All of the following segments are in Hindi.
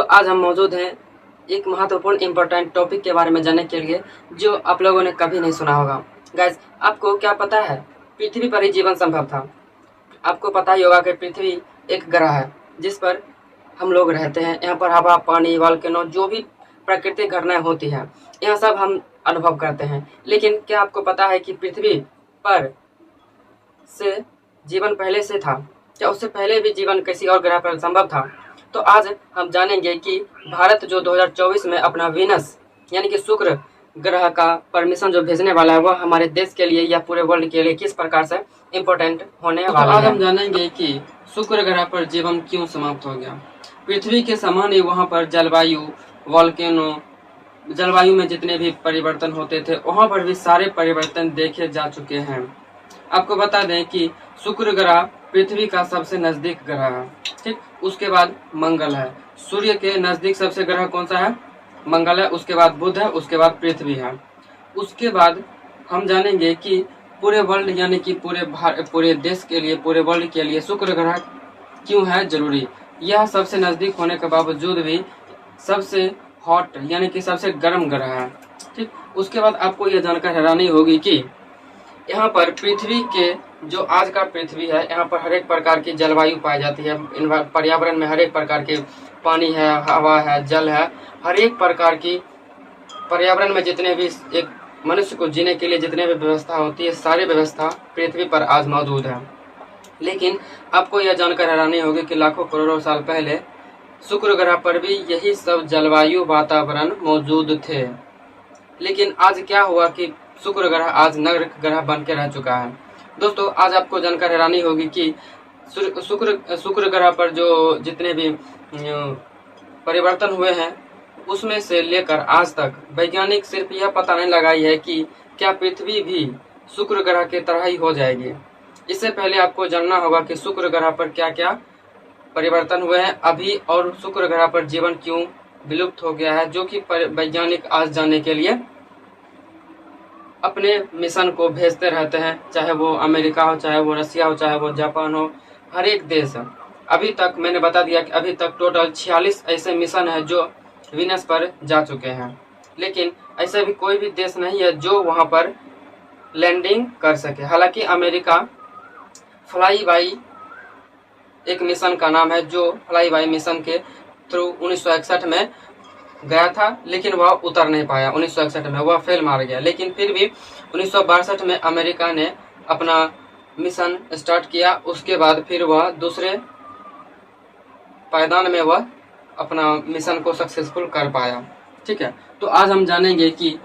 दोस्तों आज हम मौजूद हैं एक महत्वपूर्ण इम्पोर्टेंट टॉपिक के बारे में जानने के लिए जो आप लोगों ने कभी नहीं सुना होगा। गाइस, आपको क्या पता है पृथ्वी पर ही जीवन संभव था? आपको पता ही होगा कि पृथ्वी एक ग्रह है जिस पर हम लोग रहते हैं। यहाँ पर हवा, पानी, वॉल्केनो, जो भी प्राकृतिक घटनाएं होती हैं यह सब हम अनुभव करते हैं। लेकिन क्या आपको पता है कि पृथ्वी पर से जीवन पहले से था? क्या उससे पहले भी जीवन किसी और ग्रह पर संभव था? तो आज हम जानेंगे कि भारत जो 2024 में अपना वीनस यानी कि शुक्र ग्रह का परमिशन जो भेजने वाला है वह हमारे देश के लिए या पूरे वर्ल्ड के लिए किस प्रकार से इम्पोर्टेंट होने वाला है। तो आज हम जानेंगे कि शुक्र ग्रह पर जीवन क्यों समाप्त हो गया। पृथ्वी के समान ही वहाँ पर जलवायु, वॉल्केनो, जलवायु में जितने भी परिवर्तन होते थे वहाँ पर भी सारे परिवर्तन देखे जा चुके हैं। आपको बता दें कि शुक्र ग्रह पृथ्वी का सबसे नजदीक ग्रह है, ठीक। उसके बाद मंगल है। सूर्य के नजदीक सबसे ग्रह कौन सा है? मंगल है। उसके बाद बुध है। उसके बाद पृथ्वी है। उसके बाद हम जानेंगे कि पूरे वर्ल्ड यानी कि पूरे देश के लिए, पूरे वर्ल्ड के लिए शुक्र ग्रह क्यों है जरूरी। यह सबसे नजदीक होने के बावजूद भी सबसे हॉट यानी कि सबसे गर्म ग्रह है, ठीक। उसके बाद आपको यह जानकर हैरानी होगी कि यहाँ पर पृथ्वी के जो आज का पृथ्वी है यहाँ पर हर एक प्रकार की जलवायु पाई जाती है। पर्यावरण में हर एक प्रकार के पानी है, हवा है, जल है, हर एक प्रकार की पर्यावरण में जितने भी एक मनुष्य को जीने के लिए जितने भी व्यवस्था होती है सारी व्यवस्था पृथ्वी पर आज मौजूद है। लेकिन आपको यह जानकर हैरानी होगी कि लाखों करोड़ों साल पहले शुक्र ग्रह पर भी यही सब जलवायु वातावरण मौजूद थे। लेकिन आज क्या हुआ कि शुक्र ग्रह आज नर ग्रह बन के रह चुका है। दोस्तों आज आपको जानकर हैरानी होगी कि शुक्र ग्रह पर जो जितने भी परिवर्तन हुए हैं उसमें से लेकर आज तक वैज्ञानिक सिर्फ यह पता नहीं लगाई है कि क्या पृथ्वी भी शुक्र ग्रह की तरह ही हो जाएगी। इससे पहले आपको जानना होगा कि शुक्र ग्रह पर क्या क्या परिवर्तन हुए हैं अभी और शुक्र ग्रह पर जीवन क्यों विलुप्त हो गया है, जो कि वैज्ञानिक आज जानने के लिए अपने मिशन को भेजते रहते हैं। चाहे वो अमेरिका हो, चाहे वो रसिया हो, चाहे वो जापान हो, हर एक देश। अभी तक मैंने बता दिया कि अभी तक टोटल 46 ऐसे मिशन है जो वीनस पर जा चुके हैं। लेकिन ऐसा भी कोई भी देश नहीं है जो वहां पर लैंडिंग कर सके। हालांकि अमेरिका फ्लाई बाई एक मिशन का नाम है जो फ्लाई बाई मिशन के थ्रू 1961 में गया था, लेकिन वह उतर नहीं पाया। 1961 में वह फेल मार गया। लेकिन फिर भी 1962 में अमेरिका ने अपना मिशन स्टार्ट किया। उसके बाद फिर वह दूसरे पायदान में वह अपना मिशन को सक्सेसफुल कर पाया, ठीक है। तो आज हम जानेंगे कि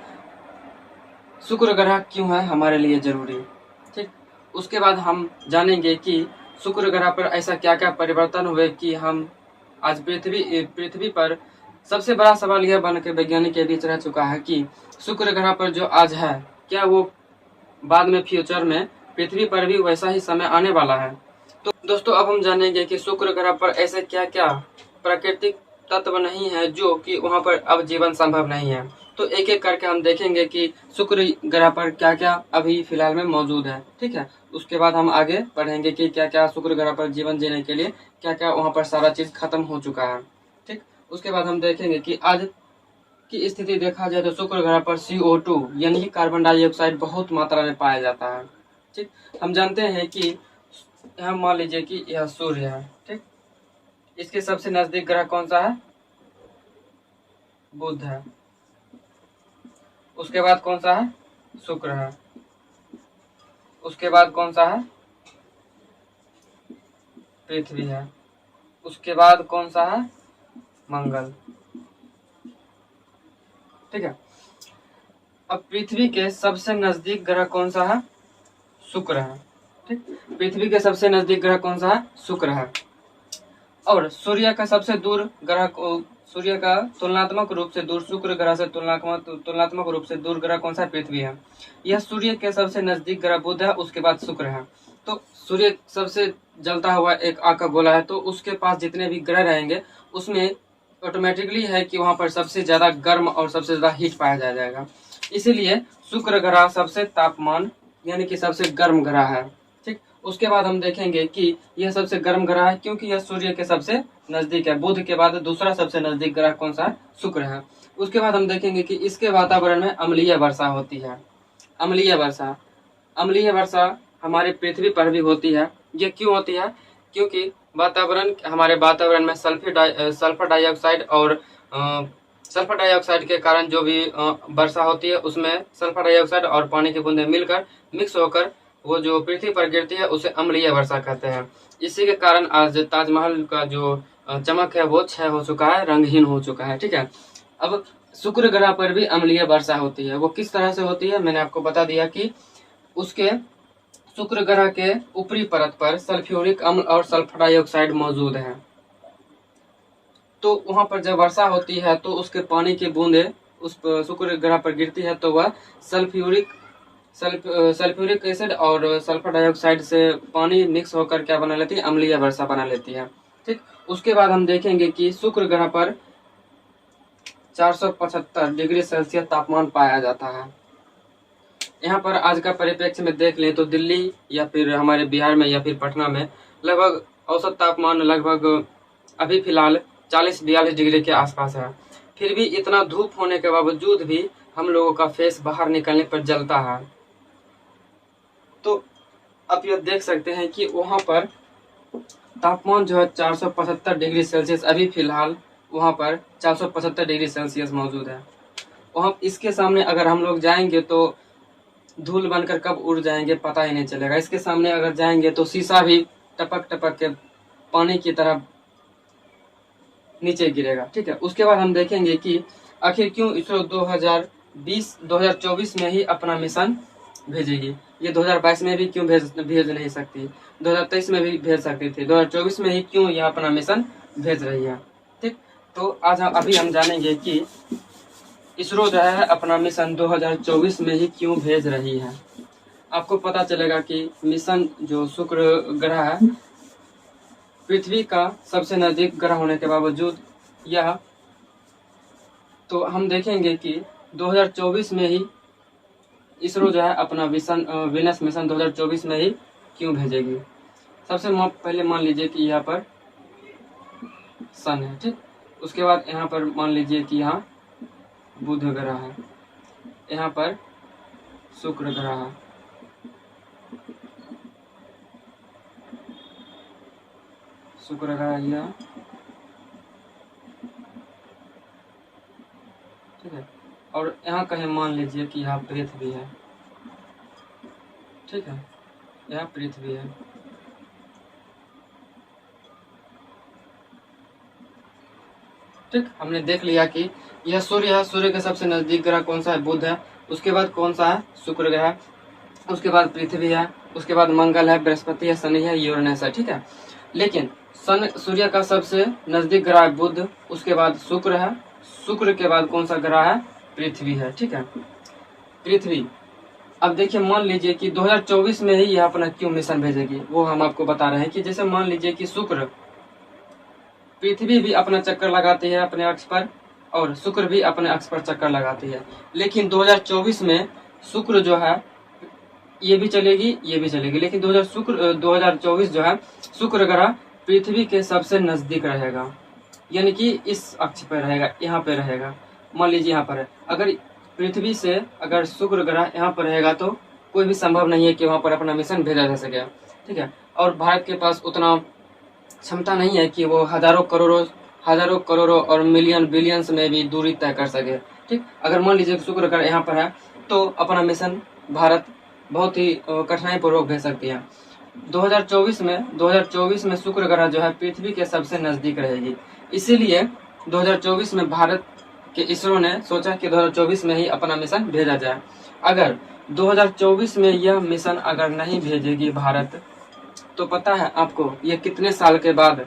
शुक्र ग्रह क्यों है हमारे लिए जरूरी, ठीक। उसके बाद हम जानेंगे कि शुक्र ग्रह पर ऐसा क्या क्या परिवर्तन हुए कि हम आज पृथ्वी पर सबसे बड़ा सवाल यह बन के वैज्ञानिक के बीच रह चुका है कि शुक्र ग्रह पर जो आज है क्या वो बाद में फ्यूचर में पृथ्वी पर भी वैसा ही समय आने वाला है। तो दोस्तों अब हम जानेंगे कि शुक्र ग्रह पर ऐसे क्या क्या प्राकृतिक तत्व नहीं है जो कि वहां पर अब जीवन संभव नहीं है। तो एक एक करके हम देखेंगे कि शुक्र ग्रह पर क्या क्या अभी फिलहाल में मौजूद है, ठीक है। उसके बाद हम आगे पढ़ेंगे कि क्या क्या शुक्र ग्रह पर जीवन जीने के लिए क्या क्या वहां पर सारा चीज खत्म हो चुका है, ठीक। उसके बाद हम देखेंगे कि आज की स्थिति देखा जाए तो शुक्र ग्रह पर CO2 यानी कि कार्बन डाइऑक्साइड बहुत मात्रा में पाया जाता है, ठीक। हम जानते हैं कि यहाँ मान लीजिए कि यह सूर्य है, ठीक। इसके सबसे नजदीक ग्रह कौन सा है? बुध है। उसके बाद कौन सा है? शुक्र है। उसके बाद कौन सा है? पृथ्वी है। उसके बाद कौन सा है? मंगल, ठीक है। अब पृथ्वी के सबसे नजदीक ग्रह कौन सा है? शुक्र है, ठीक। पृथ्वी के सबसे नजदीक ग्रह कौन सा है? शुक्र है। और सूर्य का सबसे दूर ग्रह सूर्य का तुलनात्मक रूप से दूर, शुक्र ग्रह से तुलनात्मक रूप से दूर ग्रह कौन सा है? पृथ्वी है। यह सूर्य के सबसे नजदीक ग्रह बुध है। उसके बाद शुक्र है। तो सूर्य सबसे जलता हुआ एक आग का गोला है, तो उसके पास जितने भी ग्रह रहेंगे उसमें ऑटोमेटिकली है कि वहां पर सबसे ज्यादा गर्म और सबसे ज्यादा हीट पाया जाएगा। इसीलिए शुक्र ग्रह सबसे तापमान यानी कि सबसे गर्म ग्रह है, ठीक। उसके बाद हम देखेंगे कि यह सबसे गर्म ग्रह है क्योंकि यह सूर्य के सबसे नजदीक है। बुध के बाद दूसरा सबसे नजदीक ग्रह कौन सा है? शुक्र है। उसके बाद हम देखेंगे कि इसके वातावरण में अम्लीय वर्षा होती है। अम्लीय वर्षा, अम्लीय वर्षा हमारे पृथ्वी पर भी होती है। ये क्यों होती है? क्योंकि हमारे वातावरण में सल्फर डाइऑक्साइड और सल्फर डाइऑक्साइड के कारण जो भी वर्षा होती है उसमें सल्फर डाइऑक्साइड और पानी की बूंदें मिलकर मिक्स होकर वो जो पृथ्वी पर गिरती है उसे अम्लीय वर्षा कहते हैं। इसी के कारण आज ताजमहल का जो चमक है वो क्षय हो चुका है, रंगहीन हो चुका है। ठीक है। अब शुक्र ग्रह पर भी अम्लीय वर्षा होती है। वो किस तरह से होती है? मैंने आपको बता दिया कि उसके शुक्र ग्रह के ऊपरी परत पर सल्फ्यूरिक अम्ल और सल्फर डाइऑक्साइड मौजूद है। तो वहां पर जब वर्षा होती है तो उसके पानी की बूंदे उस शुक्र ग्रह पर गिरती है तो वह सल्फ्यूरिक एसिड और सल्फर डाइऑक्साइड से पानी मिक्स होकर क्या बना लेती है? अम्लीय वर्षा बना लेती है। ठीक। उसके बाद हम देखेंगे कि शुक्र ग्रह पर 475 डिग्री सेल्सियस तापमान पाया जाता है। यहाँ पर आज का परिप्रेक्ष्य में देख लें तो दिल्ली या फिर हमारे बिहार में या फिर पटना में लगभग औसत तापमान लगभग अभी फिलहाल 40-42 डिग्री के आसपास है। फिर भी इतना धूप होने के बावजूद भी हम लोगों का फेस बाहर निकलने पर जलता है। तो आप यह देख सकते हैं कि वहां पर तापमान जो है 475 डिग्री सेल्सियस, अभी फिलहाल वहां पर 475 डिग्री सेल्सियस मौजूद है। वहां इसके सामने अगर हम लोग जाएंगे तो धूल बनकर कब उड़ जाएंगे पता ही नहीं चलेगा। इसके सामने अगर जाएंगे तो शीशा भी टपक टपक के पानी की तरह नीचे गिरेगा। ठीक है। उसके बाद हम देखेंगे कि आखिर क्यों इसरो 2024 में ही अपना मिशन भेजेगी। ये 2022 में भी क्यों भेज नहीं सकती, 2023 में भी भेज सकती थी, 2024 में ही क्यों यह अपना मिशन भेज रही है। ठीक। तो आज अभी हम जानेंगे कि इसरो जो है अपना मिशन 2024 में ही क्यों भेज रही है। आपको पता चलेगा कि मिशन जो शुक्र ग्रह है पृथ्वी का सबसे नजदीक ग्रह होने के बावजूद यह, तो हम देखेंगे कि 2024 में ही इसरो जो है अपना वीनस मिशन 2024 में ही क्यों भेजेगी। सबसे पहले मान लीजिए कि यहाँ पर सन है। ठीक। उसके बाद यहाँ पर मान लीजिए कि यहाँ बुध ग्रह है, यहाँ पर शुक्र ग्रह है, शुक्र ग्रह यह, ठीक है। और यहाँ कहीं मान लीजिए कि यहाँ पृथ्वी है। ठीक है। यहाँ पृथ्वी है। ठीक। हमने देख लिया कि यह सूर्य है। सूर्य के सबसे नजदीक ग्रह कौन सा है? बुध है। उसके बाद कौन सा है? शुक्र ग्रह। उसके बाद पृथ्वी है। उसके बाद मंगल है, बृहस्पति है, शनि है, यूरेनस है। ठीक है। लेकिन सूर्य का सबसे नजदीक ग्रह है बुध, उसके बाद शुक्र है, शुक्र के बाद कौन सा ग्रह है? पृथ्वी है। ठीक है। पृथ्वी। अब देखिए मान लीजिए कि 2024 में ही यह अपना क्यों मिशन भेजेगी वो हम आपको बता रहे हैं कि जैसे मान लीजिए कि पृथ्वी भी अपना चक्कर लगाती है अपने अक्ष पर और शुक्र भी अपने अक्ष पर चक्कर लगाती है। लेकिन 2024 में शुक्र जो है ये भी चलेगी, ये भी चलेगी, लेकिन 2024 जो है शुक्र ग्रह पृथ्वी के सबसे नजदीक रहेगा, यानी कि इस अक्ष पर रहेगा, यहाँ पे रहेगा। मान लीजिए यहाँ पर है, अगर पृथ्वी से अगर शुक्र ग्रह यहाँ पर रहेगा तो कोई भी संभव नहीं है कि वहां पर अपना मिशन भेजा जा सके। ठीक है। और भारत के पास उतना क्षमता नहीं है कि वो हजारों करोड़ों और मिलियन बिलियंस में भी दूरी तय कर सके। ठीक। अगर मान लीजिए शुक्र ग्रह यहाँ पर है तो अपना मिशन भारत बहुत ही कठिनाई पूर्वक भेज सकती है। 2024 में शुक्र ग्रह जो है पृथ्वी के सबसे नजदीक रहेगी। इसीलिए 2024 में भारत के इसरो ने सोचा कि 2024 में ही अपना मिशन भेजा जाए। अगर 2024 में यह मिशन अगर नहीं भेजेगी भारत तो पता है आपको ये कितने साल के बाद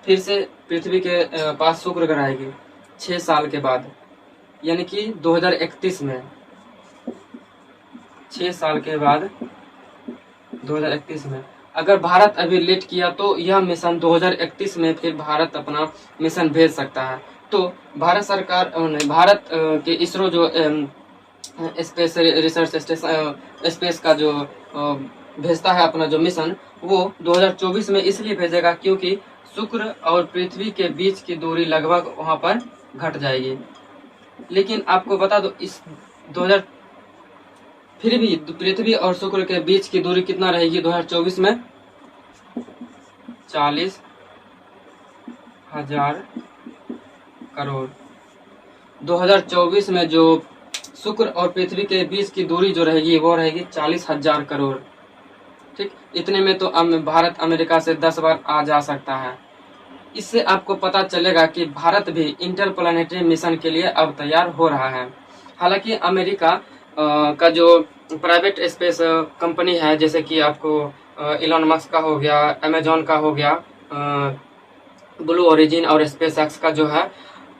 फिर से पृथ्वी के पास शुक्र ग्रह आएगी? 6 साल के बाद, यानी कि 2031 में। 6 साल के बाद 2031 में अगर भारत अभी लेट किया तो यह मिशन 2031 में फिर भारत अपना मिशन भेज सकता है। तो भारत सरकार भारत के इसरो जो स्पेस रिसर्च स्पेस का जो भेजता है अपना जो मिशन वो 2024 में इसलिए भेजेगा क्योंकि शुक्र और पृथ्वी के बीच की दूरी लगभग वहां पर घट जाएगी। लेकिन आपको बता दो इस 2000 फिर भी पृथ्वी और शुक्र के बीच की दूरी कितना रहेगी 2024 में? 40,000 करोड़। 2024 में जो शुक्र और पृथ्वी के बीच की दूरी जो रहेगी वो रहेगी 40,000 करोड़। ठीक, इतने में तो भारत अमेरिका से 10 बार आ जा सकता है। इससे आपको पता चलेगा कि भारत भी इंटरप्लैनेटरी मिशन के लिए अब तैयार हो रहा है। हालांकि अमेरिका का जो प्राइवेट स्पेस कंपनी है, जैसे कि आपको इलॉन मस्क का हो गया, अमेजॉन का हो गया, ब्लू ओरिजिन और स्पेस एक्स का जो है,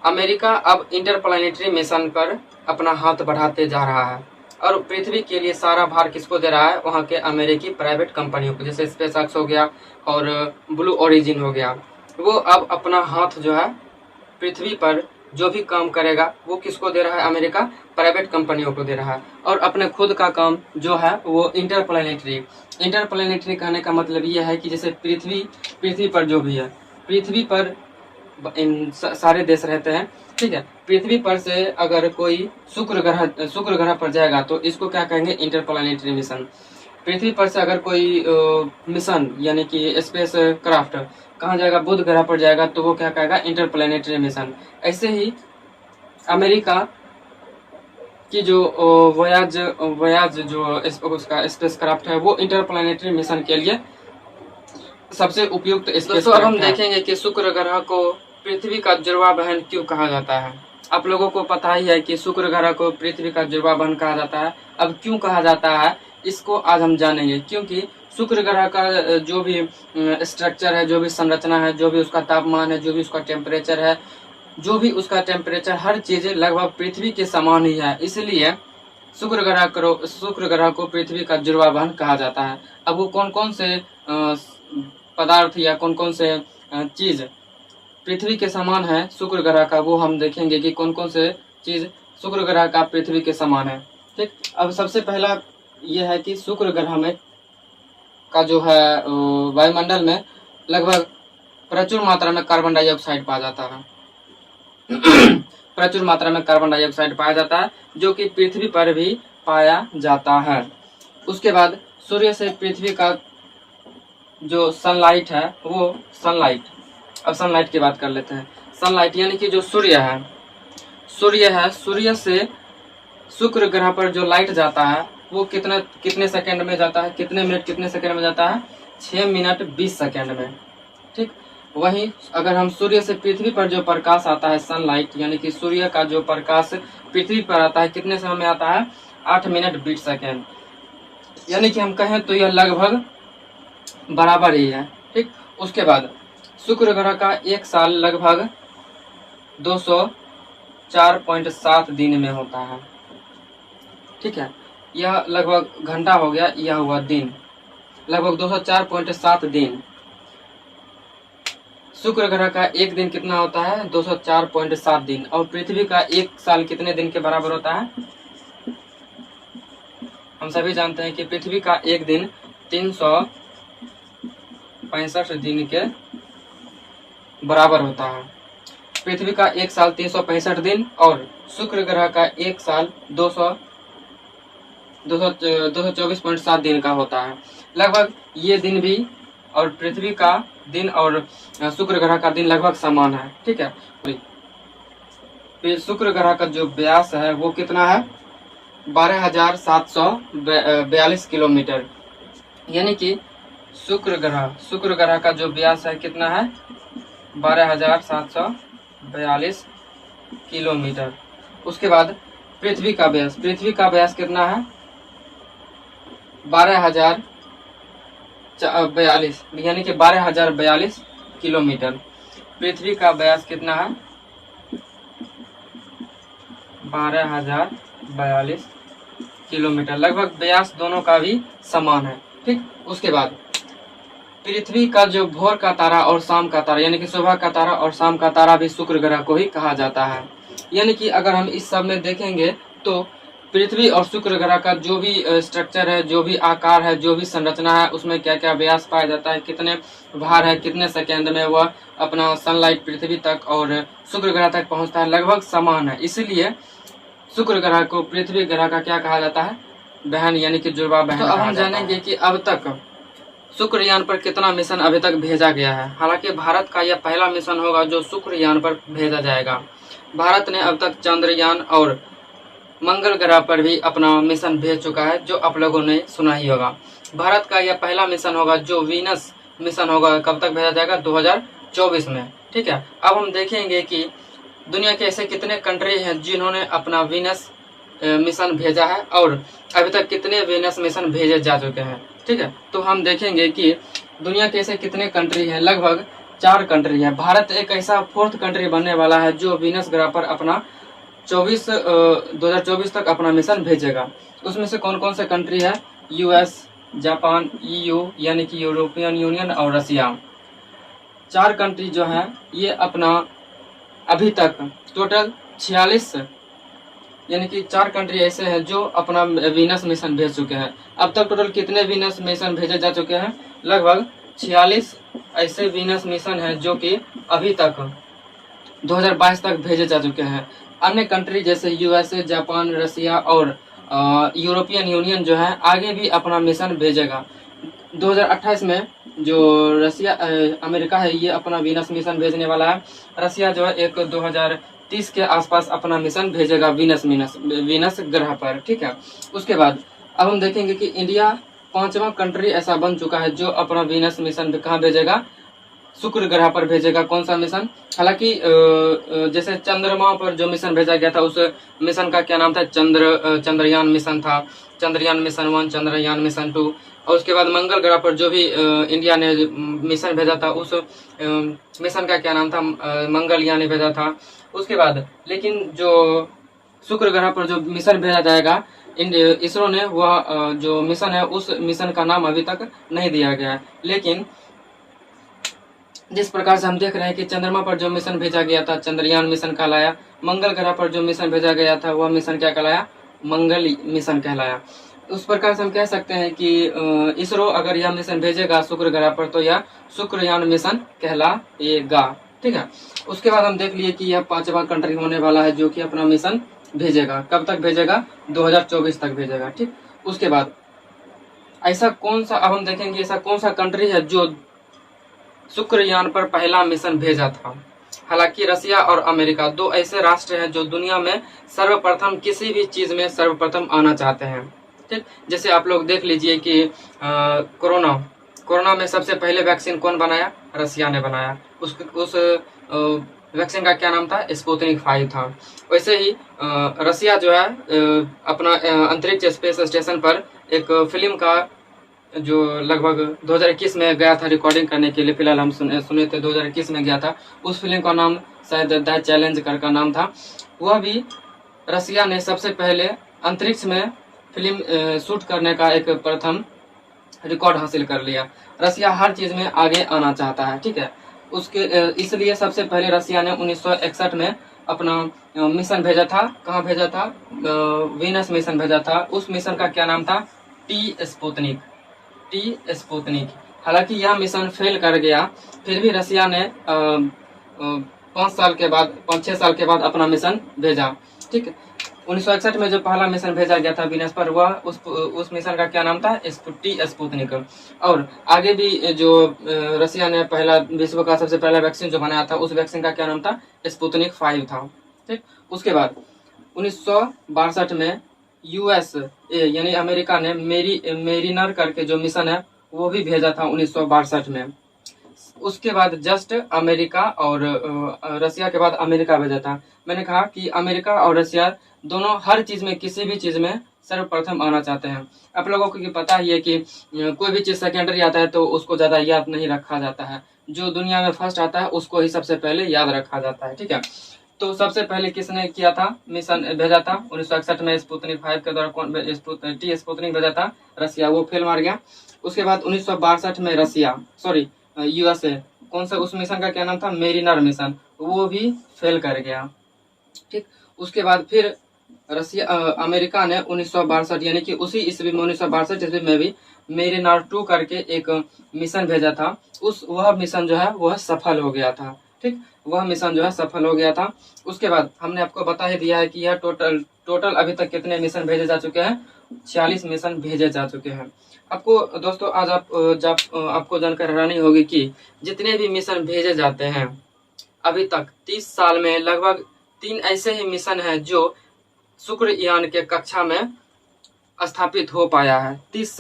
अमेरिका अब इंटरप्लैनेटरी मिशन पर अपना हाथ बढ़ाते जा रहा है। और पृथ्वी के लिए सारा भार किसको दे रहा है? वहाँ के अमेरिकी प्राइवेट कंपनियों को, जैसे स्पेस एक्स हो गया और ब्लू ओरिजिन हो गया। वो अब अपना हाथ जो है पृथ्वी पर जो भी काम करेगा वो किसको दे रहा है? अमेरिका प्राइवेट कंपनियों को दे रहा है। और अपने खुद का काम जो है वो इंटरप्लैनेटरी कहने का मतलब ये है कि जैसे पृथ्वी पर जो भी है, पृथ्वी पर इन सारे देश रहते हैं, ठीक है। पृथ्वी पर से अगर कोई शुक्र ग्रह पर जाएगा तो इसको क्या कहेंगे? Interplanetary mission. पृथ्वी पर से अगर कोई मिशन यानी कि स्पेस क्राफ्ट कहाँ जाएगा? बुध ग्रह पर जाएगा तो वो क्या कहेगा? Interplanetary mission. ऐसे ही अमेरिका की जो वोयाज जो उसका स्पेस क्राफ्ट है वो इंटरप्लैनेटरी मिशन के लिए सबसे उपयुक्त स्पेस क्राफ्ट है। अब हम देखेंगे कि शुक्र ग्रह को पृथ्वी का जुड़वा बहन क्यों कहा जाता है। आप लोगों को पता ही है कि शुक्र ग्रह को पृथ्वी का जुड़वा बहन कहा जाता है। अब क्यों कहा जाता है इसको आज हम जानेंगे। क्योंकि शुक्र ग्रह का जो भी स्ट्रक्चर है, जो भी संरचना है, जो भी उसका तापमान है, जो भी उसका टेम्परेचर है, हर चीज लगभग पृथ्वी के समान ही है। इसलिए शुक्र ग्रह को पृथ्वी का जुड़वा बहन कहा जाता है। अब वो कौन कौन से पदार्थ या कौन कौन से चीज पृथ्वी के समान है शुक्र ग्रह का, वो हम देखेंगे कि कौन कौन से चीज शुक्र ग्रह का पृथ्वी के समान है। ठीक, अब सबसे पहला यह है कि शुक्र ग्रह में का जो है वायुमंडल में लगभग प्रचुर मात्रा में कार्बन डाइऑक्साइड पाया जाता है। प्रचुर मात्रा में कार्बन डाइऑक्साइड पाया जाता है, जो कि पृथ्वी पर भी पाया जाता है। उसके बाद सूर्य से पृथ्वी का जो सनलाइट है वो अब सनलाइट की बात कर लेते हैं। सनलाइट यानी कि जो सूर्य है, सूर्य से शुक्र ग्रह पर जो लाइट जाता है वो कितने सेकंड में जाता है? कितने मिनट कितने सेकंड में जाता है? 6 मिनट 20 सेकंड में। ठीक, वहीं अगर हम सूर्य से पृथ्वी पर जो प्रकाश आता है सनलाइट यानी कि सूर्य का जो प्रकाश पृथ्वी पर आता है कितने समय में आता है? 8 मिनट 20 सेकंड। यानी कि हम कहें तो यह लगभग बराबर ही है। ठीक, उसके बाद शुक्र ग्रह का एक साल लगभग 204.7 दिन में होता है। ठीक है, यह लगभग घंटा हो गया, यह हुआ दिन, लगभग 204.7 दिन। शुक्र ग्रह का एक दिन कितना होता है? 204.7 दिन। और पृथ्वी का एक साल कितने दिन के बराबर होता है? हम सभी जानते हैं कि पृथ्वी का एक दिन 365 दिन के बराबर होता है। पृथ्वी का एक साल 365 दिन और शुक्र ग्रह का एक साल 224.7 दिन का होता है। लगभग ये दिन भी और पृथ्वी का दिन और शुक्र ग्रह का दिन लगभग समान है। ठीक है, शुक्र ग्रह का जो व्यास है वो कितना है? 12,742 किलोमीटर। यानी कि शुक्र ग्रह का जो व्यास है कितना है? 12,742 किलोमीटर। उसके बाद पृथ्वी का व्यास कितना है? 12,042 यानी कि 12,042 किलोमीटर। पृथ्वी का व्यास कितना है? 12,042 किलोमीटर। लगभग व्यास दोनों का भी समान है। ठीक, उसके बाद पृथ्वी का जो भोर का तारा और शाम का तारा यानी कि सुबह का तारा और शाम का तारा भी शुक्र ग्रह को ही कहा जाता है। यानी कि अगर हम इस सब में देखेंगे तो पृथ्वी और शुक्र ग्रह का जो भी स्ट्रक्चर है, जो भी आकार है, जो भी संरचना है, उसमें क्या क्या व्यास पाया जाता है, कितने भार है, कितने सेकेंड में वह अपना सनलाइट पृथ्वी तक और शुक्र ग्रह तक पहुंचता है, लगभग समान है। इसीलिए शुक्र ग्रह को पृथ्वी ग्रह का क्या कहा जाता है, बहन, यानी कि जुड़वा बहन। तो अब हम जानेंगे कि अब तक शुक्रयान पर कितना मिशन अभी तक भेजा गया है। हालांकि भारत का यह पहला मिशन होगा जो शुक्रयान पर भेजा जाएगा। भारत ने अब तक चंद्रयान और मंगल ग्रह पर भी अपना मिशन भेज चुका है, जो आप लोगों ने सुना ही होगा। भारत का यह पहला मिशन होगा जो वीनस मिशन होगा। कब तक भेजा जाएगा, 2024 में। ठीक है, अब हम देखेंगे कि दुनिया के ऐसे कितने कंट्री हैं जिन्होंने अपना वीनस मिशन भेजा है और अभी तक कितने वीनस मिशन भेजे जा चुके हैं। ठीक है, तो हम देखेंगे कि दुनिया के ऐसे कितने कंट्री हैं। लगभग 4 कंट्री है। भारत एक ऐसा 4th कंट्री बनने वाला है जो वीनस ग्रह पर अपना 2024 तक अपना मिशन भेजेगा। उसमें से कौन कौन से कंट्री है, यूएस, जापान, EU यानी कि यूरोपियन यूनियन और रसिया। 4 कंट्री जो है ये अपना अभी तक टोटल 46 यानी कि 4 कंट्री ऐसे हैं जो अपना वीनस मिशन भेज चुके हैं। अब तक टोटल कितने वीनस मिशन भेजे जा चुके हैं, लगभग 46 ऐसे वीनस मिशन हैं जो कि अभी तक 2022 तक भेजे जा चुके हैं। अन्य कंट्री जैसे USA, जापान, रसिया और यूरोपियन यूनियन जो है आगे भी अपना मिशन भेजेगा। 2028 में जो रसिया अमेरिका है ये अपना वीनस मिशन भेजने वाला है। रसिया जो है एक 2030 के आसपास अपना मिशन भेजेगा वीनस ग्रह पर। ठीक है, उसके बाद अब हम देखेंगे कि इंडिया 5वां कंट्री ऐसा बन चुका है जो अपना वीनस मिशन कहाँ भेजेगा, शुक्र ग्रह पर भेजेगा। कौन सा मिशन, हालांकि जैसे चंद्रमा पर जो मिशन भेजा गया था उस मिशन का क्या नाम था, चंद्रयान मिशन था। Chandrayaan mission 1, Chandrayaan mission 2। और उसके बाद मंगल ग्रह पर जो भी इंडिया ने मिशन भेजा था उस मिशन का क्या नाम था, मंगलयान भेजा था। उसके बाद लेकिन जो शुक्र ग्रह पर जो मिशन भेजा जाएगा इसरो ने, वह जो मिशन है उस मिशन का नाम अभी तक नहीं दिया गया है। लेकिन जिस प्रकार से हम देख रहे हैं कि चंद्रमा पर जो मिशन भेजा गया था चंद्रयान मिशन कहलाया, मंगल ग्रह पर जो मिशन भेजा गया था वह मिशन क्या कहलाया, मंगल मिशन कहलाया। उस प्रकार से हम कह सकते हैं कि इसरो अगर यह मिशन भेजेगा शुक्र ग्रह पर तो यह शुक्रयान मिशन कहलाएगा। ठीक है, उसके बाद हम देख लिए कि यह 5वां कंट्री होने वाला है जो कि अपना मिशन भेजेगा। कब तक भेजेगा, 2024 तक भेजेगा। ठीक, उसके बाद ऐसा कौन सा, अब हम देखेंगे ऐसा कौन सा कंट्री है जो शुक्रयान पर पहला मिशन भेजा था। हालांकि रसिया और अमेरिका 2 ऐसे राष्ट्र हैं जो दुनिया में सर्वप्रथम किसी भी चीज में सर्वप्रथम आना चाहते हैं। ठीक, जैसे आप लोग देख लीजिए कि कोरोना में सबसे पहले वैक्सीन कौन बनाया, रसिया ने बनाया। उस वैक्सीन का क्या नाम था, स्पुतनिक 5 था। वैसे ही रसिया जो है अपना अंतरिक्ष स्पेस स्टेशन पर एक फिल्म का जो लगभग 2021 में गया था रिकॉर्डिंग करने के लिए, फिलहाल हम सुने थे 2021 में गया था। उस फिल्म का नाम शायद द चैलेंज का नाम था। वह भी रसिया ने सबसे पहले अंतरिक्ष में फिल्म शूट करने का एक प्रथम रिकॉर्ड हासिल कर लिया। रसिया हर चीज में आगे आना चाहता है। ठीक है, उसके इसलिए सबसे पहले रसिया ने 1961 में अपना मिशन भेजा था। कहाँ भेजा था, वीनस मिशन भेजा था। उस मिशन का क्या नाम था, टी स्पुतनिक। हालांकि यह मिशन फेल कर गया, फिर भी रसिया ने 5-6 साल के बाद अपना मिशन भेजा। ठीक, 1961 में जो पहला मिशन भेजा गया था वीनस पर, वह उस मिशन का क्या नाम था, टी स्पुतनिक। और आगे भी जो रसिया ने पहला विश्व का सबसे पहला वैक्सीन जो बनाया था उस वैक्सीन का क्या नाम था, स्पुतनिक 5 था। ठीक, उसके बाद 1962 में US यानी अमेरिका ने मेरिनर करके जो मिशन है वो भी भेजा था 1962 में। उसके बाद जस्ट अमेरिका और रसिया के बाद अमेरिका भेजा था। मैंने कहा कि अमेरिका और रसिया दोनों हर चीज में, किसी भी चीज में सर्वप्रथम आना चाहते हैं। आप लोगों को पता ही है कि कोई भी चीज सेकेंडरी आता है तो उसको ज्यादा याद नहीं रखा जाता है। जो दुनिया में फर्स्ट आता है उसको ही सबसे पहले याद रखा जाता है। ठीक है, तो सबसे पहले किसने किया था, मिशन भेजा था 1961 में स्पुतनिक 5 के द्वारा। कौन टी स्पुतनिक भेजा था, रसिया, वो फेल मार गया। उसके बाद 1962 में USA, कौन सा, उस मिशन का क्या नाम था, मेरिनर मिशन, वो भी फेल कर गया। ठीक, उसके बाद फिर अमेरिका ने 1962 यानी कि उसी ईस्वी में 1962 ईस्वी में भी मेरिनार 2 करके एक मिशन भेजा था। वह मिशन जो है वह सफल हो गया था। ठीक, वह मिशन जो है सफल हो गया था। उसके बाद हमने आपको बता ही दिया है कि यह टोटल अभी तक कितने मिशन भेजे जा चुके हैं, 46 मिशन भेजे जा चुके हैं। आपको दोस्तों आज आपको जानकर हैरानी होगी कि जितने भी मिशन भेजे जाते हैं अभी तक 30 साल में लगभग 3 ऐसे ही मिशन हैं जो शुक्रयान के कक्षा में स्थापित हो पाया है। 30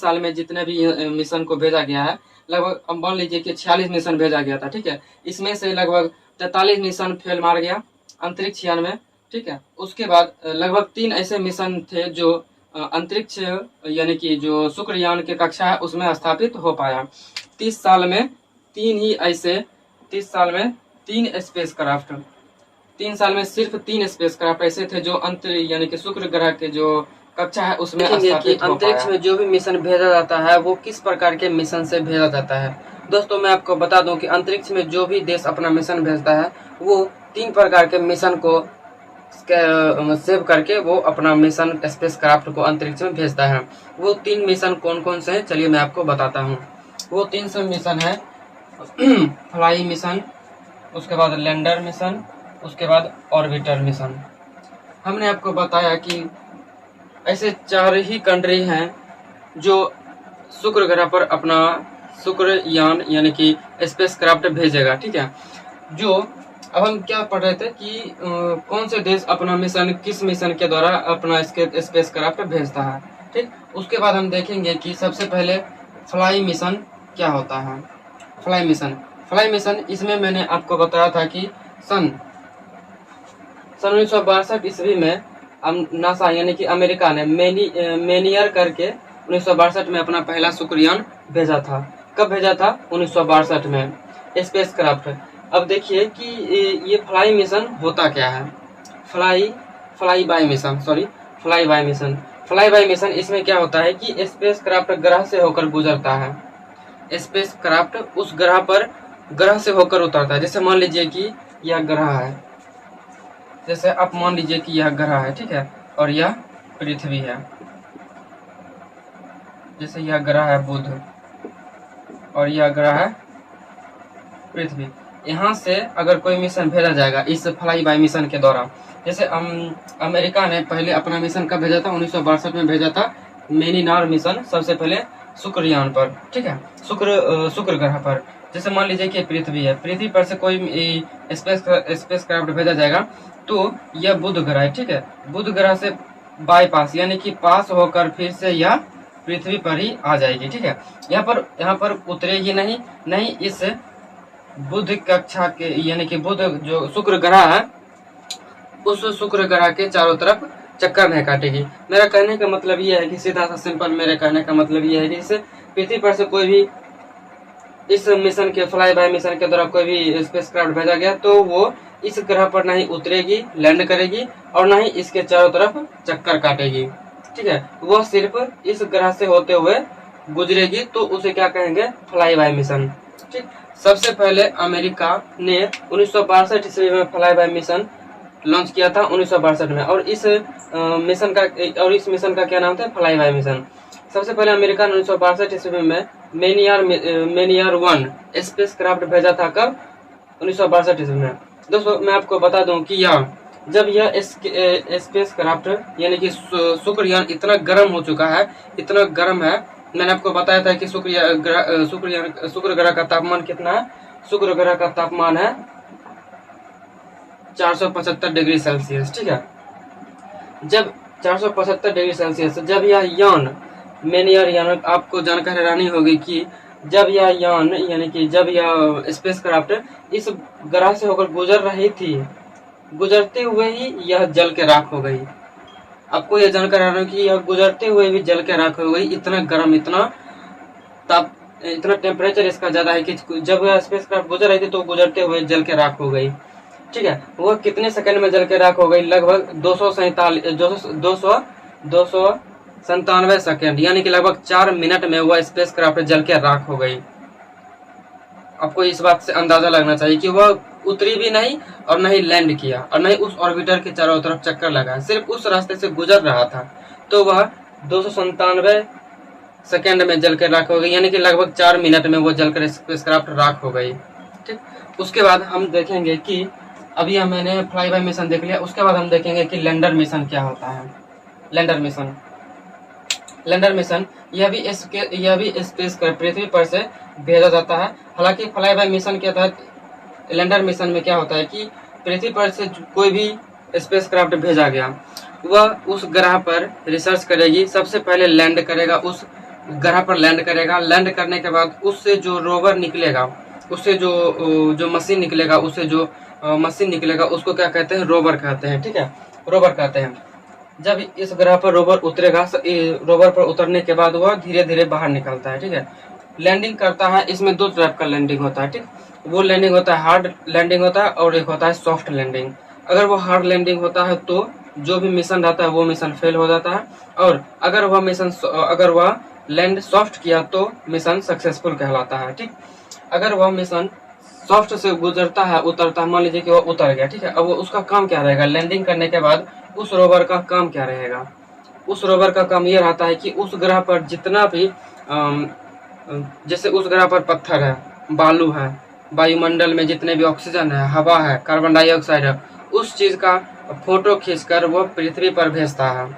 साल में जितने भी मिशन को भेजा गया है, लगभग अब मान लीजिए कि 46 मिशन भेजा गया था। ठीक है, इसमें से लगभग 43 मिशन फेल मार गया अंतरिक्ष यान में। ठीक है, उसके बाद लगभग 3 ऐसे मिशन थे जो अंतरिक्ष यानी कि जो शुक्रयान के कक्षा है उसमें स्थापित हो पाया। 30 साल में 30 साल में 3 स्पेस क्राफ्ट, 3 साल में सिर्फ 3 स्पेस क्राफ्ट ऐसे थे जो यानी कि शुक्र ग्रह के जो कक्षा है उसमें स्थापित हो पाया। अंतरिक्ष में जो भी मिशन भेजा जाता है वो किस प्रकार के मिशन से भेजा जाता है। दोस्तों मैं आपको बता दूं कि अंतरिक्ष में जो भी देश अपना मिशन भेजता है वो 3 प्रकार के मिशन को सेव करके वो अपना मिशन स्पेस क्राफ्ट को अंतरिक्ष में भेजता है। वो 3 मिशन कौन कौन से हैं चलिए मैं आपको बताता हूँ। वो 3 मिशन है फ्लाई मिशन, उसके बाद लैंडर मिशन, उसके बाद ऑर्बिटर मिशन। हमने आपको बताया कि ऐसे 4 ही कंट्री हैं जो शुक्र ग्रह पर अपना शुक्रयान यानी कि स्पेस क्राफ्ट भेजेगा। ठीक है, जो अब हम क्या पढ़ रहे थे कि कौन से देश अपना मिशन किस मिशन के द्वारा अपना स्पेस क्राफ्ट भेजता है। ठीक, उसके बाद हम देखेंगे कि सबसे पहले फ्लाई मिशन क्या होता है। फ्लाई मिशन इसमें मैंने आपको बताया था कि सन 1962 ईस्वी में नासा यानी कि अमेरिका ने मेनियर करके 1962 में अपना पहला शुक्रयान भेजा था। कब भेजा था? 1962 में स्पेस क्राफ्ट। अब देखिए कि ये फ्लाई मिशन होता क्या है। फ्लाई बाय मिशन इसमें क्या होता है कि स्पेस क्राफ्ट ग्रह से होकर गुजरता है। स्पेस क्राफ्ट उस ग्रह से होकर उतरता है। जैसे मान लीजिए कि यह ग्रह है, जैसे आप मान लीजिए कि यह ग्रह है, ठीक है, और यह पृथ्वी है। जैसे यह ग्रह है बुध और यह ग्रह है पृथ्वी। यहाँ से अगर कोई मिशन भेजा जाएगा इस फ्लाई बाय मिशन के द्वारा, जैसे अमेरिका ने पहले अपना मिशन कब भेजा था? 1962 में भेजा था मेनिनार मिशन, सबसे पहले शुक्रयान पर। ठीक है, शुक्र ग्रह पर। जैसे मान लीजिए कि पृथ्वी है, पृथ्वी पर से कोई स्पेस क्राफ्ट भेजा जाएगा तो यह बुध ग्रह है। ठीक है, बुध ग्रह से बाईपास यानी कि पास होकर फिर से यह पृथ्वी पर ही आ जाएगी। ठीक है, यहाँ पर उतरेगी नहीं इस बुध कक्षा के यानी कि बुध जो शुक्र ग्रह है उस शुक्र ग्रह के चारों तरफ चक्कर नहीं काटेगी। मेरा कहने का मतलब यह है कि सीधा सा सिंपल मेरे कहने का मतलब यह है कि इस पृथ्वी पर से कोई भी इस मिशन के फ्लाई बाय मिशन के द्वारा कोई भी स्पेस क्राफ्ट भेजा गया तो वो इस ग्रह पर नहीं उतरेगी, लैंड करेगी और न ही इसके चारों तरफ चक्कर काटेगी। ठीक है, वह सिर्फ इस ग्रह से होते हुए गुजरेगी तो उसे क्या कहेंगे? Fly bye mission. ठीक, सबसे पहले अमेरिका ने 1962 ईस्वी में फ्लाई बाय मिशन लॉन्च किया था 1962 में, और इस मिशन का क्या नाम था? Fly bye mission. सबसे पहले अमेरिका ने 1962 ईस्वी में मेनियर 1 स्पेस क्राफ्ट भेजा था। कब? 1962 ईस्वी में। दोस्तों मैं आपको बता दूं कि जब यह स्पेस क्राफ्ट यानी कि शुक्रयान इतना गर्म हो चुका है, इतना गर्म है, मैंने आपको बताया था कि शुक्र ग्रह का तापमान कितना है? शुक्र ग्रह का तापमान है 475 डिग्री सेल्सियस। ठीक है, जब 475 डिग्री सेल्सियस जब यह यान मेनियर यानी आपको जानकर हैरानी होगी कि जब यह यान यानी कि जब यह स्पेस क्राफ्ट इस ग्रह से होकर गुजर रही थी, गुजरते हुए ही यह जल के राख हो गई। आपको यह जानकर हैरानी कि यह गुजरते हुए भी जल के राख हो गई। इतना गर्म, इतना टेम्परेचर इसका ज्यादा है कि जब यह स्पेस क्राफ्ट गुजर रही थी तो गुजरते हुए जल के राख हो गई। ठीक है, वह कितने सेकंड में जल के राख हो गई? लगभग 297 सेकंड यानी कि लगभग 4 मिनट में वह स्पेस क्राफ्ट जल के राख हो गई। आपको इस बात से अंदाजा लगना चाहिए कि वह उतरी भी नहीं और न ही लैंड किया और न ही उस ऑर्बिटर के चारों तरफ चक्कर लगाया, सिर्फ उस रास्ते से गुजर रहा था। तो वह 297 सेकेंड में जलकर राख हो गई, यानी कि लगभग 4 मिनट में वो जलकर स्पेसक्राफ्ट राख हो गई। ठीक, उसके बाद हम देखेंगे कि अभी मैंने फ्लाई बाय मिशन देख लिया, उसके बाद हम देखेंगे कि लैंडर मिशन क्या होता है। लैंडर मिशन यह भी स्पेस कर पृथ्वी पर से भेजा जाता है। हालांकि फ्लाई बाय मिशन के तहत लैंडर मिशन में क्या होता है कि पृथ्वी पर से कोई भी स्पेसक्राफ्ट भेजा गया, वह उस ग्रह पर रिसर्च करेगी, सबसे पहले लैंड करेगा, उस ग्रह पर लैंड करेगा। लैंड करने के बाद उससे जो रोवर निकलेगा, उससे जो मशीन निकलेगा, उसको क्या कहते हैं? रोवर कहते हैं। ठीक है, रोवर कहते हैं। जब इस ग्रह पर रोवर उतरेगा, रोवर पर उतरने के बाद वह धीरे धीरे बाहर निकलता है। ठीक है, लैंडिंग करता है। इसमें 2 टाइप का लैंडिंग होता है। ठीक, वो लैंडिंग होता है हार्ड लैंडिंग होता है और एक होता है सॉफ्ट लैंडिंग। अगर वो हार्ड लैंडिंग होता है तो जो भी मिशन रहता है वो मिशन फेल हो जाता है, और अगर वह लैंड सॉफ्ट किया तो मिशन सक्सेसफुल कहलाता है। ठीक, अगर वह मिशन सॉफ्ट से गुजरता है, उतरता है, मान लीजिए कि वो उतर गया। ठीक है, अब वो उसका काम क्या रहेगा? लैंडिंग करने के बाद उस रोवर का काम क्या रहेगा? उस रोवर का काम ये रहता है कि उस ग्रह पर जितना भी जैसे उस ग्रह पर पत्थर है, बालू है, वायुमंडल में जितने भी ऑक्सीजन है, हवा है, कार्बन डाइऑक्साइड है, उस चीज का फोटो खींचकर वह पृथ्वी पर भेजता है।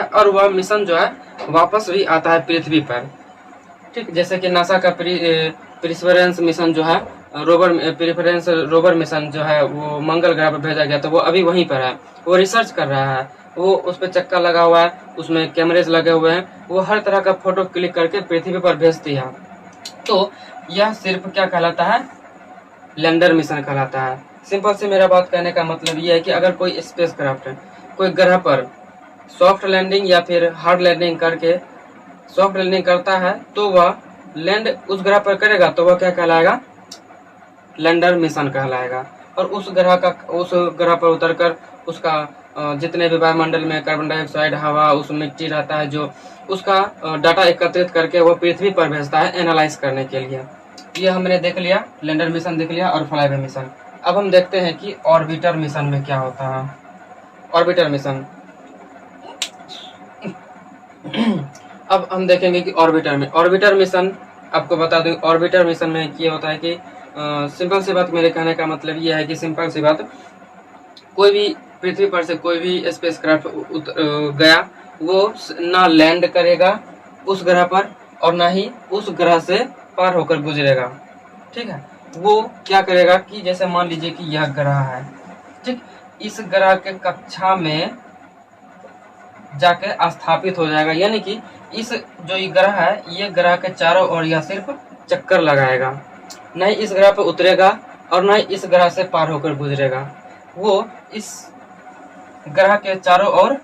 और वह मिशन जो है वापस भी आता है पृथ्वी पर। ठीक, जैसे कि नासा का प्रिफरेंस मिशन जो है, रोवर मिशन जो है वो मंगल ग्रह पर भेजा गया, तो वो अभी वहीं पर है, वो रिसर्च कर रहा है, वो उस पर चक्का लगा हुआ है, उसमें कैमरेज लगे हुए हैं, वो हर तरह का फोटो क्लिक करके पृथ्वी पर भेजती है। तो यह सिर्फ क्या कहलाता है? लैंडर मिशन कहलाता है। सिंपल से मेरा बात कहने का मतलब ये है कि अगर कोई स्पेसक्राफ्ट कोई ग्रह पर सॉफ्ट लैंडिंग या फिर हार्ड लैंडिंग करके सॉफ्ट लैंडिंग करता है, तो वह लैंड उस ग्रह पर करेगा, तो वह क्या कहलाएगा? लैंडर मिशन कहलाएगा। और उस ग्रह पर उतरकर उसका जितने भी वायुमंडल में कार्बन डाइऑक्साइड, हवा, उस मिट्टी रहता है, जो उसका डाटा एकत्रित करके वो पृथ्वी पर भेजता है एनालाइज करने के लिए। ये हमने देख लिया, लैंडर मिशन देख लिया और फ्लाई बाय मिशन। अब हम देखते हैं कि ऑर्बिटर मिशन में क्या होता है। ऑर्बिटर मिशन अब हम देखेंगे कि ऑर्बिटर मिशन आपको बता दूं, ऑर्बिटर मिशन में ये होता है कि सिंपल सी बात, मेरे कहने का मतलब ये है कि सिंपल सी बात, कोई भी पृथ्वी पर से कोई भी स्पेसक्राफ्ट गया, वो ना लैंड करेगा उस ग्रह पर और ना ही उस ग्रह से पार होकर गुजरेगा। ठीक है, वो क्या करेगा कि जैसे मान लीजिए कि यह ग्रह है, ठीक, इस ग्रह के कक्षा में जाके स्थापित हो जाएगा, यानी कि इस जो ये ग्रह है, ये ग्रह के चारों ओर यह सिर्फ चक्कर लगाएगा, न ही इस ग्रह पर उतरेगा और न ही इस ग्रह से पार होकर गुजरेगा। वो इस ग्रह के चारों ओर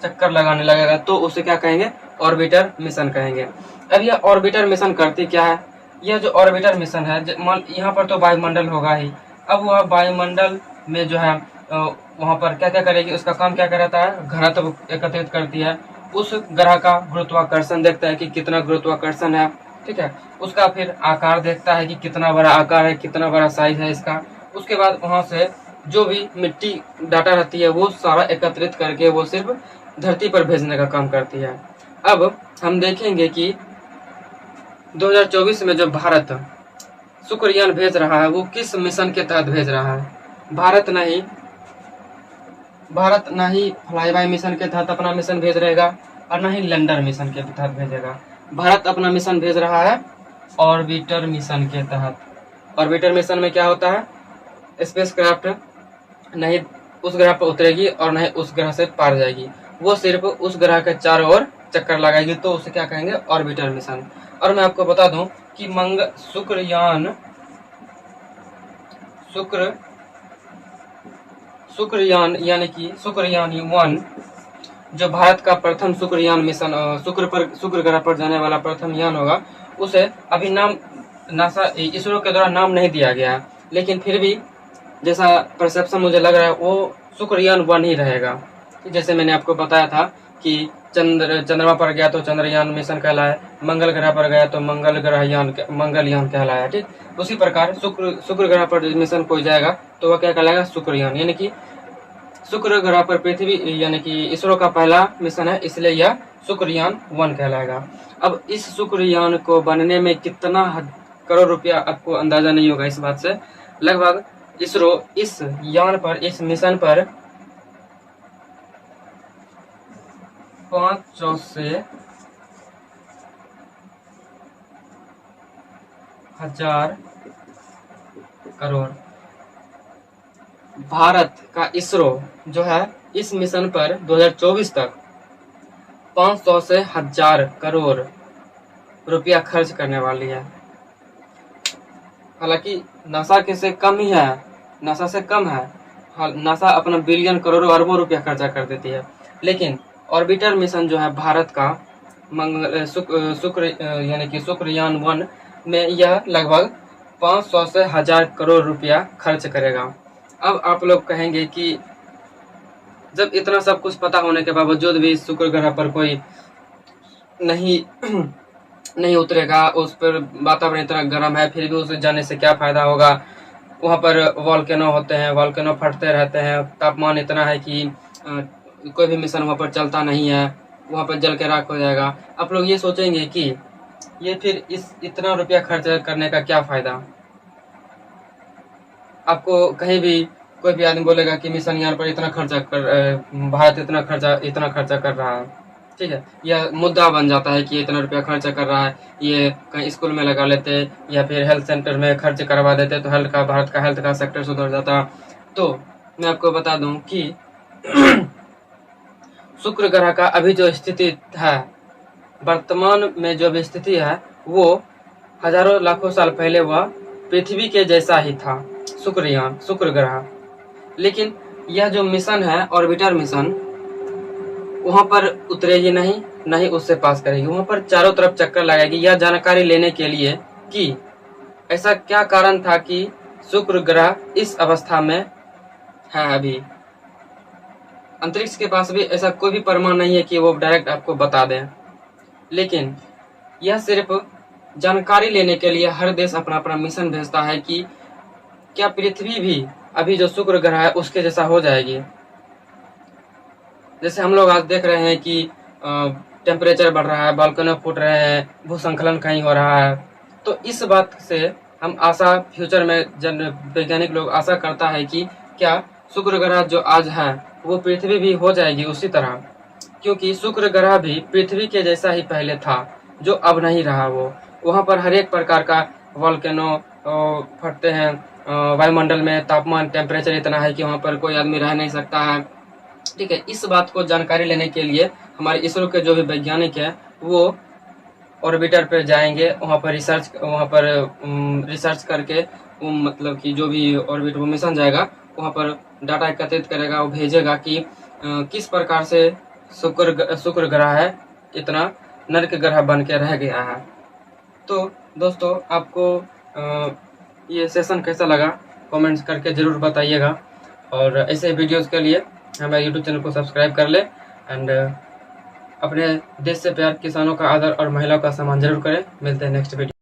चक्कर लगाने लगेगा, तो उसे क्या कहेंगे? ऑर्बिटर मिशन कहेंगे। अब यह ऑर्बिटर मिशन करती क्या है? यह जो ऑर्बिटर मिशन है, यहाँ पर तो वायुमंडल होगा ही, अब वह वायुमंडल में जो है वहाँ पर क्या क्या करेगी? उसका काम क्या रहता है? घनत्व एकत्रित करती है, उस ग्रह का गुरुत्वाकर्षण देखता है कि कितना गुरुत्वाकर्षण है। ठीक है, उसका फिर आकार देखता है कि कितना बड़ा आकार है, कितना बड़ा साइज है इसका। उसके बाद वहाँ से जो भी मिट्टी डाटा रहती है वो सारा एकत्रित करके वो सिर्फ धरती पर भेजने का काम करती है। अब हम देखेंगे कि 2024 में जो भारत शुक्रयान भेज रहा है वो किस मिशन के तहत भेज रहा है? भारत ना ही फ्लाई बाय मिशन के तहत अपना मिशन भेज रहेगा और ना ही लैंडर मिशन के तहत भेजेगा। भारत अपना मिशन भेज रहा है ऑर्बिटर मिशन के तहत। ऑर्बिटर मिशन में क्या होता है? स्पेसक्राफ्ट नहीं उस ग्रह पर उतरेगी और नहीं उस ग्रह से पार जाएगी, वो सिर्फ उस ग्रह के चारों ओर चक्कर लगाएगी, तो उसे क्या कहेंगे? Orbiter mission. और मैं आपको बता दूं कि शुक्रयान यानी कि शुक्रयान 1 जो भारत का प्रथम शुक्रयान मिशन, शुक्र ग्रह पर जाने वाला प्रथम यान होगा, उसे अभी नाम नासा इसरो के द्वारा नाम नहीं दिया गया है, लेकिन फिर भी जैसा परसेप्शन मुझे लग रहा है वो शुक्रयान 1 ही रहेगा। जैसे मैंने आपको बताया था कि चंद्रमा पर गया तो चंद्रयान मिशन कहलाया, मंगल ग्रह पर गया तो मंगलयान कहलाया। ठीक, उसी प्रकार शुक्र ग्रह पर मिशन कोई जाएगा तो वह क्या कहलाएगा, शुक्रयान। यानी कि शुक्र ग्रह पर पृथ्वी यानी कि इसरो का पहला मिशन है, इसलिए यह शुक्रयान 1 कहलाएगा। अब इस शुक्रयान को बनने में कितना करोड़ रुपया, आपको अंदाजा नहीं होगा इस बात से। लगभग इसरो इस यान पर, इस मिशन पर 500 से 1000 करोड़। भारत का इसरो जो है इस मिशन पर 2024 तक 500 से 1000 करोड़ रुपया खर्च करने वाली है। हालांकि नासा के से कम ही है, नासा से कम है। नासा अपना बिलियन करोड़ों अरबों रुपया खर्चा कर देती है, लेकिन ऑर्बिटर मिशन जो है भारत का शुक्र यानी कि शुक्रयान 1 में यह लगभग 500 से 1000 करोड़ रुपया खर्च करेगा। अब आप लोग कहेंगे कि जब इतना सब कुछ पता होने के बावजूद भी शुक्र ग्रह पर कोई नहीं उतरेगा, उस पर वातावरण इतना गर्म है, फिर भी उसे जाने से क्या फायदा होगा। वहाँ पर वॉल्केनो होते हैं, वॉल्केनो फटते रहते हैं, तापमान इतना है कि कोई भी मिशन वहाँ पर चलता नहीं है, वहाँ पर जल के राख हो जाएगा। आप लोग ये सोचेंगे कि ये फिर इतना रुपया खर्च करने का क्या फायदा। आपको कहीं भी कोई भी आदमी बोलेगा कि मिशन यान पर इतना खर्चा भारत इतना खर्चा कर रहा है, ठीक है, यह मुद्दा बन जाता है कि इतना रुपया खर्चा कर रहा है, ये कहीं स्कूल में लगा लेते या फिर हेल्थ सेंटर में खर्च करवा देते तो भारत का हेल्थ का सेक्टर सुधर जाता। तो मैं आपको बता दूं कि शुक्र ग्रह का अभी जो स्थिति है, वर्तमान में जो भी स्थिति है, वो हजारों लाखों साल पहले वह पृथ्वी के जैसा ही था, शुक्र ग्रह। लेकिन यह जो मिशन है ऑर्बिटर मिशन, वहां पर उतरेगी नहीं उससे पास करेगी, वहां पर चारों तरफ चक्कर लगाएगी, यह जानकारी लेने के लिए कि ऐसा क्या कारण था कि शुक्र ग्रह इस अवस्था में है। अभी अंतरिक्ष के पास भी ऐसा कोई भी प्रमाण नहीं है कि वो डायरेक्ट आपको बता दें, लेकिन यह सिर्फ जानकारी लेने के लिए हर देश अपना अपना मिशन भेजता है कि क्या पृथ्वी भी अभी जो शुक्र ग्रह है उसके जैसा हो जाएगी। जैसे हम लोग आज देख रहे हैं कि टेम्परेचर बढ़ रहा है, वॉल्केनो फूट रहे हैं, भूसंकलन कहीं हो रहा है, तो इस बात से हम आशा फ्यूचर में वैज्ञानिक लोग आशा करता है कि क्या शुक्र ग्रह जो आज है वो पृथ्वी भी हो जाएगी उसी तरह, क्योंकि शुक्र ग्रह भी पृथ्वी के जैसा ही पहले था, जो अब नहीं रहा। वो वहाँ पर हर एक प्रकार का वॉल्केनो फटते हैं, वायुमंडल में तापमान टेम्परेचर इतना है कि वहाँ पर कोई आदमी रह नहीं सकता है, ठीक है। इस बात को जानकारी लेने के लिए हमारे इसरो के जो भी वैज्ञानिक है वो ऑर्बिटर पर जाएंगे, वहाँ पर रिसर्च करके मतलब कि जो भी ऑर्बिट वो मिशन जाएगा वहाँ पर डाटा एकत्रित करेगा, वो भेजेगा कि किस प्रकार से शुक्र ग्रह है इतना नरक ग्रह बन के रह गया है। तो दोस्तों आपको ये सेशन कैसा लगा कमेंट्स करके ज़रूर बताइएगा, और ऐसे वीडियोस के लिए हमारे यूट्यूब चैनल को सब्सक्राइब कर ले, एंड अपने देश से प्यार, किसानों का आदर और महिलाओं का सम्मान जरूर करें। मिलते हैं नेक्स्ट वीडियो।